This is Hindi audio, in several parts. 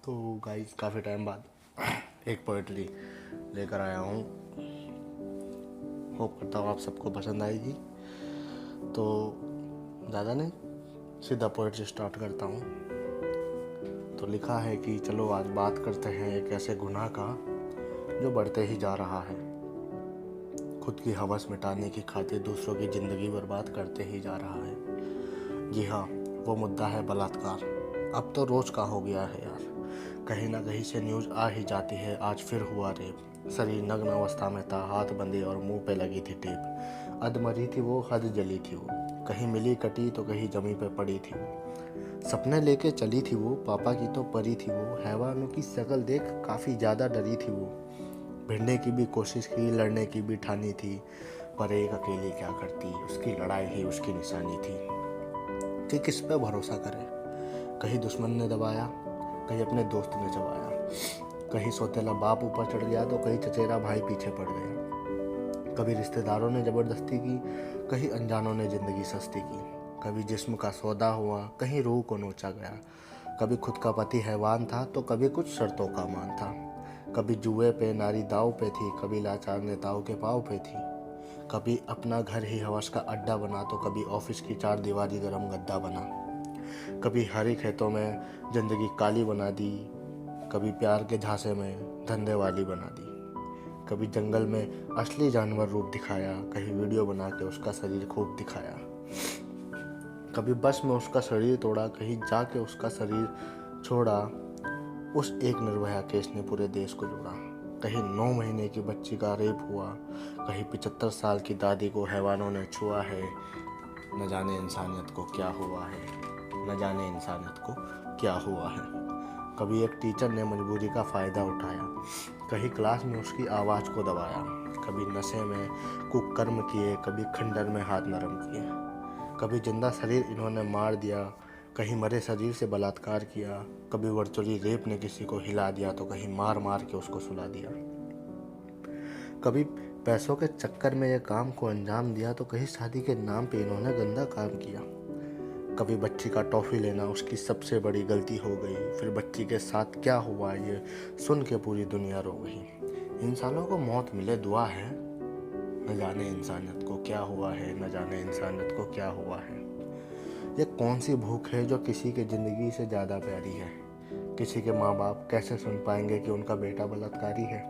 तो गाइस काफ़ी टाइम बाद एक पोइट्री लेकर आया हूँ। होप करता हूँ आप सबको पसंद आएगी। तो ज़्यादा नहीं, सीधा पोइट्री स्टार्ट करता हूँ। तो लिखा है कि चलो आज बात करते हैं एक ऐसे गुनाह का जो बढ़ते ही जा रहा है। खुद की हवस मिटाने की खातिर दूसरों की ज़िंदगी बर्बाद करते ही जा रहा है। जी हाँ, वो मुद्दा है बलात्कार। अब तो रोज़ का हो गया है यार। कहीं ना कहीं से न्यूज़ आ ही जाती है, आज फिर हुआ रेप। शरीर नग्न अवस्था में था, हाथ बंधे और मुंह पे लगी थी टेप। अधमरी थी वो, हद जली थी वो, कहीं मिली कटी तो कहीं जमी पे पड़ी थी वो। सपने लेके चली थी वो, पापा की तो परी थी वो। हैवानों की शक्ल देख काफ़ी ज़्यादा डरी थी वो। भिड़ने की भी कोशिश की, लड़ने की भी ठानी थी, पर एक अकेली क्या करती, उसकी लड़ाई ही उसकी निशानी थी। कि किस पे भरोसा करे, कहीं दुश्मन ने दबाया, कहीं अपने दोस्त ने चबाया। कहीं सौतेला बाप ऊपर चढ़ गया तो कहीं चचेरा भाई पीछे पड़ गया। कभी रिश्तेदारों ने ज़बरदस्ती की, कहीं अनजानों ने ज़िंदगी सस्ती की। कभी जिस्म का सौदा हुआ, कहीं रूह को नोचा गया। कभी खुद का पति हैवान था तो कभी कुछ शर्तों का मान था। कभी जुए पे नारी दाव पे थी, कभी लाचार नेताओं के पाँव पे थी। कभी अपना घर ही हवस का अड्डा बना तो कभी ऑफिस की चार दीवारी गरम गद्दा बना। कभी हरे खेतों में जिंदगी काली बना दी, कभी प्यार के झांसे में धंधे वाली बना दी। कभी जंगल में असली जानवर रूप दिखाया, कहीं वीडियो बना के उसका शरीर खूब दिखाया। कभी बस में उसका शरीर तोड़ा, कहीं जाके उसका शरीर छोड़ा। उस एक निर्भया केस ने पूरे देश को जोड़ा। कहीं 9 महीने की बच्ची का रेप हुआ, कहीं 75 साल की दादी को हैवानों ने छुआ है। न जाने इंसानियत को क्या हुआ है, न जाने इंसानियत को क्या हुआ है। कभी एक टीचर ने मजबूरी का फ़ायदा उठाया, कहीं क्लास में उसकी आवाज़ को दबाया। कभी नशे में कुकर्म किए, कभी खंडर में हाथ नरम किए। कभी जिंदा शरीर इन्होंने मार दिया, कहीं मरे शरीर से बलात्कार किया। कभी वर्चुअली रेप ने किसी को हिला दिया तो कहीं मार मार के उसको सुला दिया। कभी पैसों के चक्कर में ये काम को अंजाम दिया तो कहीं शादी के नाम पे इन्होंने गंदा काम किया। कभी बच्ची का टॉफ़ी लेना उसकी सबसे बड़ी गलती हो गई, फिर बच्ची के साथ क्या हुआ ये सुन के पूरी दुनिया रो गई। इंसानों को मौत मिले दुआ है, न जाने इंसानियत को क्या हुआ है, न जाने इंसानियत को क्या हुआ है। ये कौन सी भूख है जो किसी के ज़िंदगी से ज़्यादा प्यारी है। किसी के माँ बाप कैसे सुन पाएंगे कि उनका बेटा बलात्कारी है।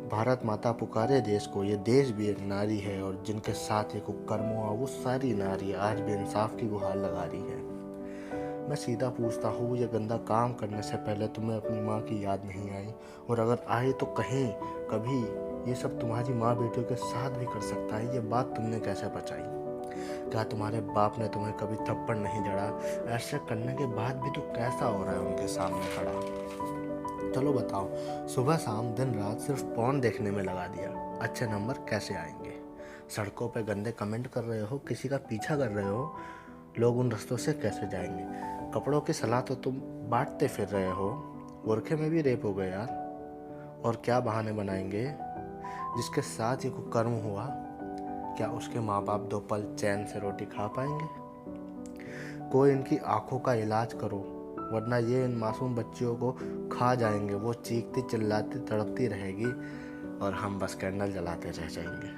भारत माता पुकारे देश को, ये देश भी एक नारी है, और जिनके साथ ये कुकर्म हुआ वो सारी नारी आज भी इंसाफ की गुहार लगा रही है। मैं सीधा पूछता हूँ, ये गंदा काम करने से पहले तुम्हें अपनी माँ की याद नहीं आई? और अगर आई तो कहीं कभी ये सब तुम्हारी माँ बेटियों के साथ भी कर सकता है? ये बात तुमने कैसे बचाई? क्या तुम्हारे बाप ने तुम्हें कभी थप्पड़ नहीं जड़ा? ऐसे करने के बाद भी तो कैसा हो रहा है उनके सामने खड़ा? चलो बताओ, सुबह शाम दिन रात सिर्फ पॉर्न देखने में लगा दिया, अच्छे नंबर कैसे आएंगे? सड़कों पे गंदे कमेंट कर रहे हो, किसी का पीछा कर रहे हो, लोग उन रास्तों से कैसे जाएंगे? कपड़ों की सलाह तो तुम बांटते फिर रहे हो, बुरखे में भी रेप हो गए यार। और क्या बहाने बनाएंगे? जिसके साथ ये कुकर्म हुआ, क्या उसके माँ बाप 2 पल चैन से रोटी खा पाएंगे? कोई इनकी आंखों का इलाज करो, वरना ये इन मासूम बच्चियों को खा जाएंगे। वो चीखती चिल्लाती तड़पती रहेगी और हम बस कैंडल जलाते रह जाएंगे।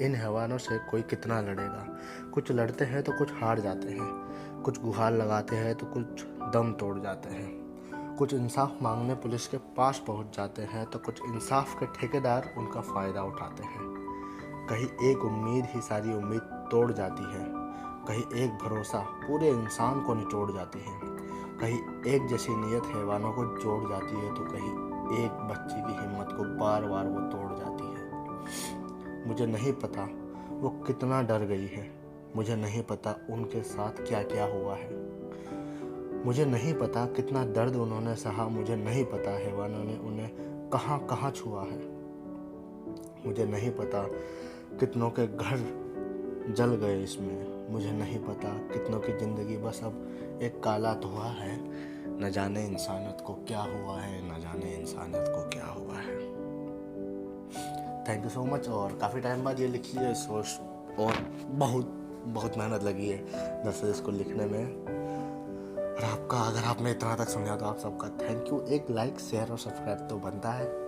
इन हैवानों से कोई कितना लड़ेगा? कुछ लड़ते हैं तो कुछ हार जाते हैं, कुछ गुहार लगाते हैं तो कुछ दम तोड़ जाते हैं, कुछ इंसाफ मांगने पुलिस के पास पहुंच जाते हैं तो कुछ इंसाफ के ठेकेदार उनका फ़ायदा उठाते हैं। कहीं एक उम्मीद ही सारी उम्मीद तोड़ जाती है, कहीं एक भरोसा पूरे इंसान को निचोड़ जाती है। कहीं एक जैसी नीयत हैवानों को जोड़ जाती है तो कहीं एक बच्ची की हिम्मत को बार बार वो तोड़ जाती है। मुझे नहीं पता वो कितना डर गई है, मुझे नहीं पता उनके साथ क्या क्या हुआ है, मुझे नहीं पता कितना दर्द उन्होंने सहा, मुझे नहीं पता हैवानों ने उन्हें कहाँ कहाँ छुआ है, मुझे नहीं पता कितनों के घर जल गए इसमें, मुझे नहीं पता कितनों की ज़िंदगी बस अब एक काला धुआं है। न जाने इंसानियत को क्या हुआ है, न जाने इंसानियत को क्या हुआ है। Thank you so much. और काफ़ी टाइम बाद ये लिखी है सोच, और बहुत बहुत मेहनत लगी है दरअसल इसको लिखने में। और आपका, अगर आपने इतना तक सुना तो आप सबका थैंक यू। एक लाइक शेयर और सब्सक्राइब तो बनता है।